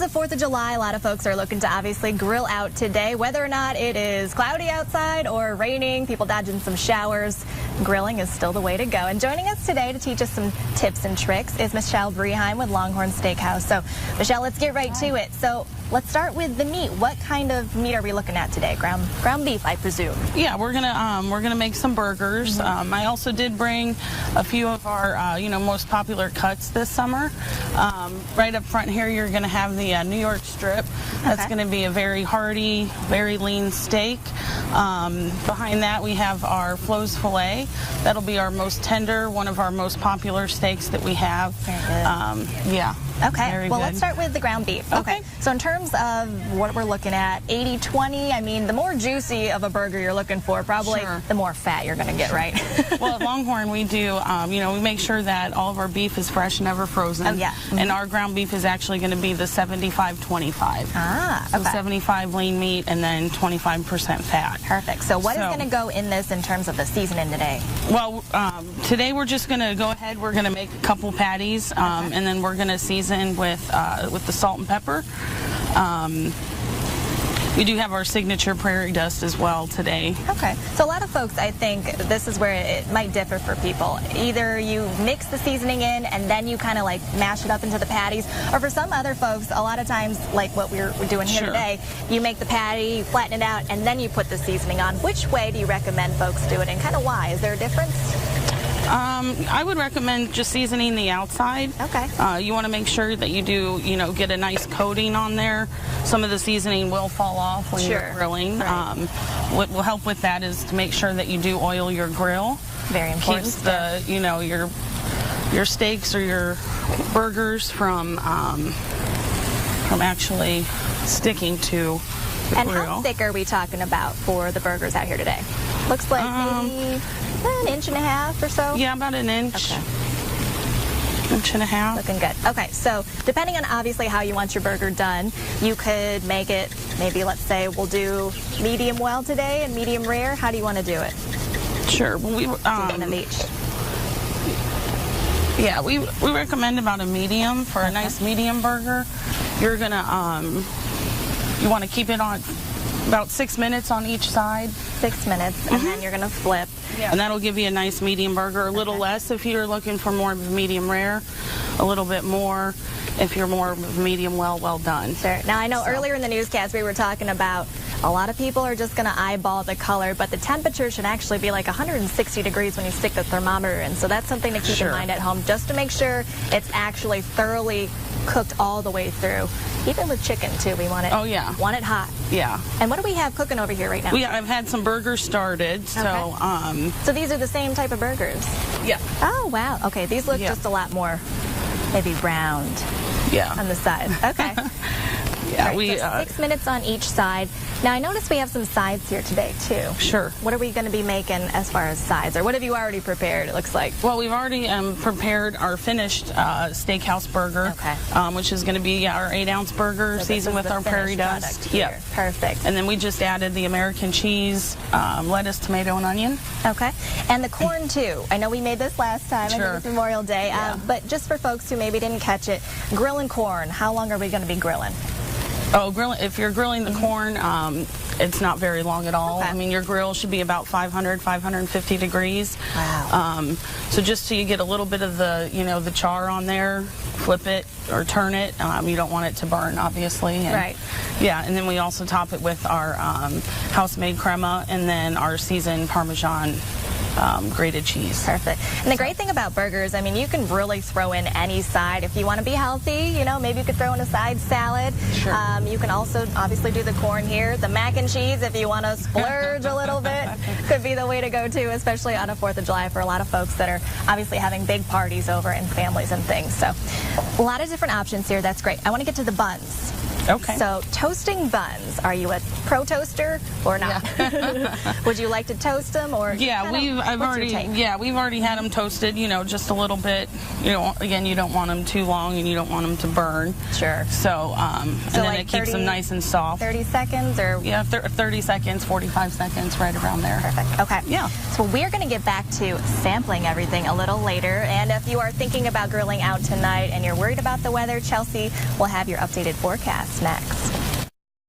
it's the 4th of July. A lot of folks are looking to obviously grill out today. Whether or not it is cloudy outside or raining, people dodging some showers, grilling is still the way to go. And joining us today to teach us some tips and tricks is Michelle Breheim with Longhorn Steakhouse. So, Michelle, let's get right to it. So, let's start with the meat. What kind of meat are we looking at today? Ground beef, I presume. Yeah, we're gonna make some burgers. I also did bring a few of our most popular cuts this summer. Right up front here, you're gonna have the New York strip. That's gonna be a very hearty, very lean steak. Behind that, we have our Flo's filet. That'll be our most tender, one of our most popular steaks that we have. Very good. Yeah. Okay, well, let's start with the ground beef. Okay, so in terms of what we're looking at, 80-20, I mean, the more juicy of a burger you're looking for, probably the more fat you're going to get, right? Well, at Longhorn, we do, we make sure that all of our beef is fresh, never frozen. Oh, yeah. And our ground beef is actually going to be the 75-25. Ah, okay. So 75 lean meat and then 25% fat. Perfect. So what is going to go in this in terms of the seasoning today? Well, today we're just going to go ahead, we're going to make a couple patties, and then we're going to season with the salt and pepper. We do have our signature prairie dust as well today. Okay, so a lot of folks, I think this is where it might differ for people. Either you mix the seasoning in and then you kind of like mash it up into the patties, or for some other folks, a lot of times, like what we're doing here today, you make the patty, flatten it out, and then you put the seasoning on. Which way do you recommend folks do it, and kind of why? Is there a difference? I would recommend just seasoning the outside. Okay. You want to make sure that you do, get a nice coating on there. Some of the seasoning will fall off when you're grilling. Right. What will help with that is to make sure that you do oil your grill. Very important. Keeps the, your steaks or your burgers from actually sticking to the grill. And how thick are we talking about for the burgers out here today? Looks like maybe an inch and a half or so? Yeah, about an inch. Okay. Inch and a half. Looking good. Okay, so depending on obviously how you want your burger done, you could make it, maybe let's say we'll do medium well today and medium rare. How do you want to do it? Sure. Well, one of each. Yeah, we recommend about a medium for a nice medium burger. You're gonna you want to keep it on about 6 minutes on each side. 6 minutes, and then you're going to flip. Yeah. And that'll give you a nice medium burger. A little less if you're looking for more of a medium rare. A little bit more if you're more of a medium well done. Sure. Now, I know earlier in the newscast we were talking about a lot of people are just going to eyeball the color, but the temperature should actually be like 160 degrees when you stick the thermometer in. So that's something to keep in mind at home, just to make sure it's actually thoroughly cooked all the way through. Even with chicken, too, we want it. Oh, yeah. Want it hot. Yeah. And what do we have cooking over here right now? I've had some burgers started, so... So these are the same type of burgers? Yeah. Oh, wow. Okay, these look just a lot more, maybe round on the side. Okay. Yeah, so 6 minutes on each side. Now, I noticed we have some sides here today, too. Sure. What are we going to be making as far as sides? Or what have you already prepared, it looks like? Well, we've already prepared our finished steakhouse burger, which is going to be our 8-ounce burger seasoned with our prairie dust. Yeah. Perfect. And then we just added the American cheese, lettuce, tomato, and onion. Okay. And the corn, too. I know we made this last time. I think it's Memorial Day. But just for folks who maybe didn't catch it, grilling corn, how long are we going to be grilling? Oh, if you're grilling the corn, it's not very long at all. I mean, your grill should be about 500, 550 degrees. Wow. So just so you get a little bit of the, the char on there, flip it or turn it. You don't want it to burn, obviously. And, yeah, and then we also top it with our house-made crema and then our seasoned Parmesan grated cheese. Perfect. And the great thing about burgers, I mean, you can really throw in any side. If you want to be healthy, maybe you could throw in a side salad. Sure. You can also obviously do the corn here. The mac and cheese, if you want to splurge a little bit, could be the way to go too, especially on a 4th of July for a lot of folks that are obviously having big parties over and families and things. So a lot of different options here. That's great. I want to get to the buns. Okay. So toasting buns, are you a pro toaster or not? Yeah. Would you like to toast them, or yeah, we've already had them toasted, you know, just a little bit. You know, again, you don't want them too long and you don't want them to burn. Sure. So and then like it keeps them nice and soft. 30 seconds or? Yeah, 30 seconds, 45 seconds, right around there. Perfect. Okay. Yeah. So we're going to get back to sampling everything a little later. And if you are thinking about grilling out tonight and you're worried about the weather, Chelsea will have your updated forecast next.